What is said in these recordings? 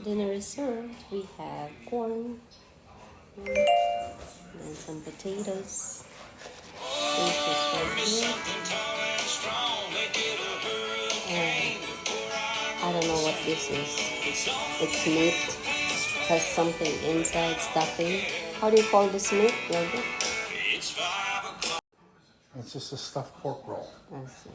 Dinner is served. We have corn and some potatoes. Fish is right here. And I don't know what this is. It's meat. Has something inside, stuffing. How do you call this meat, Yogi? It's just a stuffed pork roll. I see.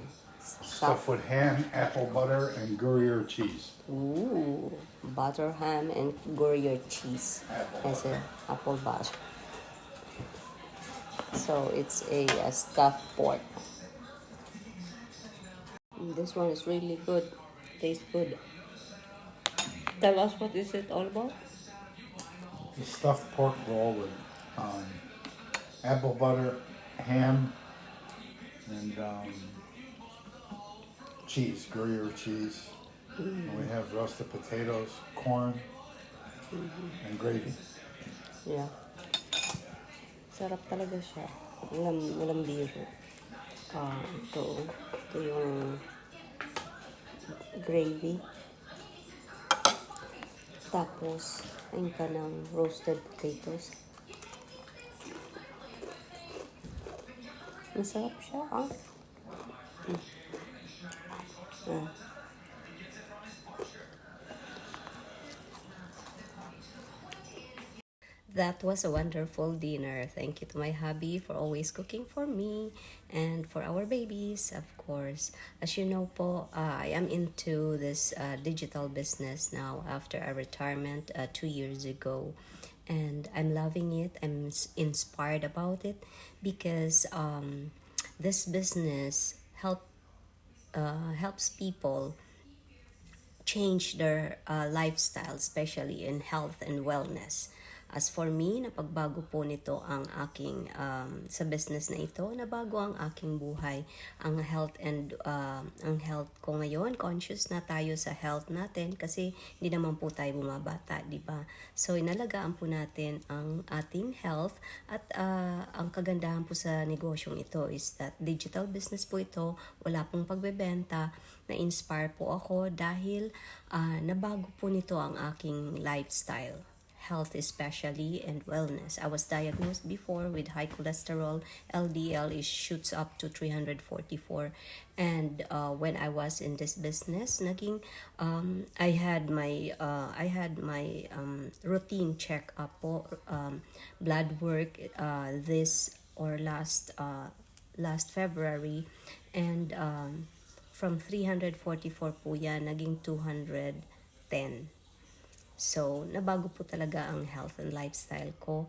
Stuffed with ham, apple butter, and Gruyere cheese. Ooh, butter ham and Gruyere cheese. I said apple butter. So it's a stuffed pork. This one is really good. Tastes good. Tell us what is it all about? The stuffed pork roll with apple butter, ham, and cheese, Gruyere cheese. And we have roasted potatoes, corn, and gravy. Yeah. Sarap talaga siya. Walang biro. Ito yung gravy. Tapos, ayun ka ng roasted potatoes. Masarap siya, ah. That was a wonderful dinner. Thank you to my hubby for always cooking for me and for our babies, of course. As you know po, I am into this digital business now after a retirement 2 years ago. And I'm loving it. I'm inspired about it because this business helps people change their lifestyle, especially in health and wellness. As for me, napagbago po nito ang aking, sa business na ito, nabago ang aking buhay. Ang health ko ngayon, conscious na tayo sa health natin kasi hindi naman po tayo bumabata, di ba? So, inalagaan po natin ang ating health at ang kagandahan po sa negosyong ito is that digital business po ito, wala pong pagbebenta, na-inspire po ako dahil nabago po nito ang aking lifestyle. Health especially and wellness. I was diagnosed before with high cholesterol. LDL is shoots up to 344. And when I was in this business, I had my routine check up po, blood work last February, and from 344 po yan, naging 210. So, nabago po talaga ang health and lifestyle ko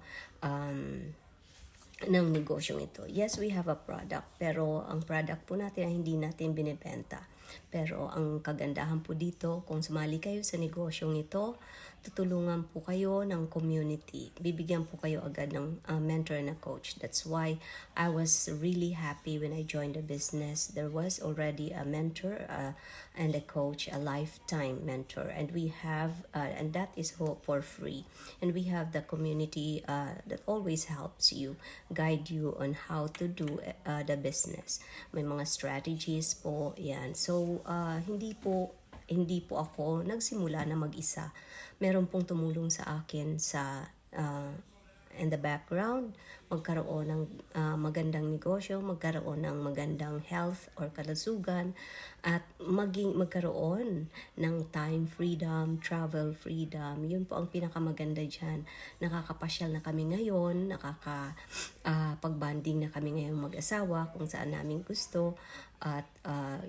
ng negosyong ito. Yes, we have a product, pero ang product po natin ay hindi natin binibenta. Pero ang kagandahan po dito, kung sumali kayo sa negosyong ito, tutulungan po kayo ng community. Bibigyan po kayo agad ng mentor na coach. That's why I was really happy when I joined the business. There was already a mentor and a coach, a lifetime mentor. And we have, and that is for free. And we have the community that always helps you, guide you on how to do the business. May mga strategies po, yan. So, hindi po ako nagsimula na mag-isa. Meron pong tumulong sa akin sa in the background, magkaroon ng magandang negosyo, magkaroon ng magandang health or kalusugan, at magkaroon ng time freedom, travel freedom. Yun po ang pinakamaganda dyan. Nakakapasyal na kami ngayon, pagbanding na kami ngayon mag-asawa kung saan namin gusto, at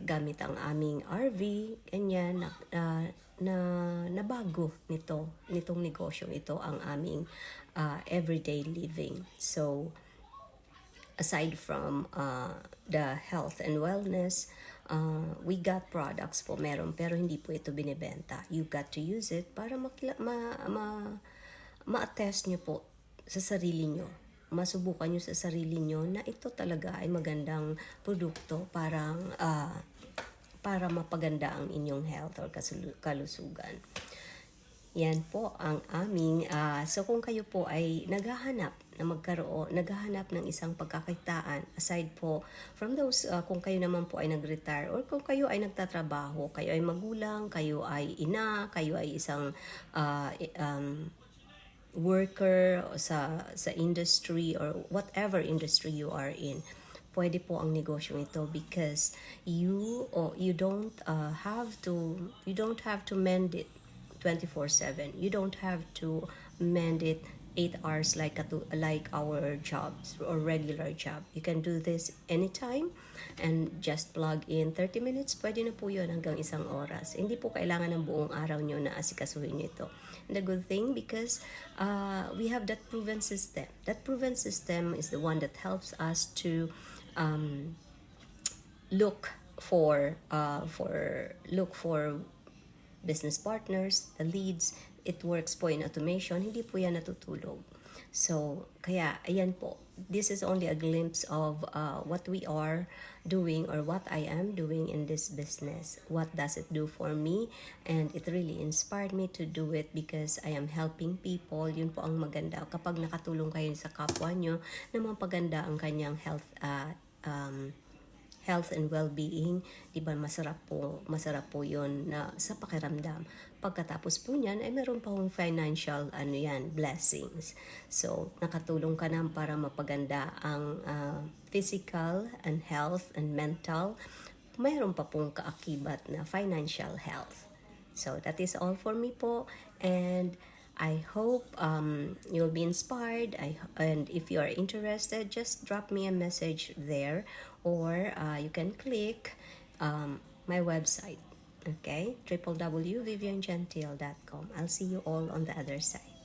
gamit ang aming RV, ganyan, na nabago nitong negosyong ito ang aming everyday living. So, aside from the health and wellness, we got products po, meron, pero hindi po ito binibenta. You got to use it para ma-attest nyo po sa sarili nyo. Masubukan nyo sa sarili nyo na ito talaga ay magandang produkto para mapaganda ang inyong health or kalusugan. Yan po ang aming, so kung kayo po ay naghahanap ng isang pagkakitaan, aside po from those, kung kayo naman po ay nag-retire or kung kayo ay nagtatrabaho, kayo ay magulang, kayo ay ina, kayo ay isang worker sa industry or whatever industry you are in, pwede po ang negosyo ito because you don't have to mend it 24/7. You don't have to mend it 8 hours like our jobs or regular job. You can do this anytime and just plug in 30 minutes. Pwede na po yun hanggang 1 oras. Hindi po kailangan ng buong araw nyo na asikasuhin nyo ito. And the good thing because we have that proven system. That proven system is the one that helps us to look for business partners, the leads. It works po in automation, hindi po yan natutulog. So, kaya, ayan po. This is only a glimpse of what we are doing or what I am doing in this business. What does it do for me? And it really inspired me to do it because I am helping people. Yun po ang maganda. Kapag nakatulong kayo sa kapwa nyo, na mapaganda ang kanyang health and well-being, di ba masarap po yun na sa pakiramdam. Pagkatapos po niyan ay meron pa hong financial blessings. So nakatulong ka na para mapaganda ang physical and health and mental. Mayroon pa pong kaakibat na financial health. So that is all for me po, and I hope you'll be inspired. And if you are interested, just drop me a message there, or you can click my website. Okay, www.viviangentile.com. I'll see you all on the other side.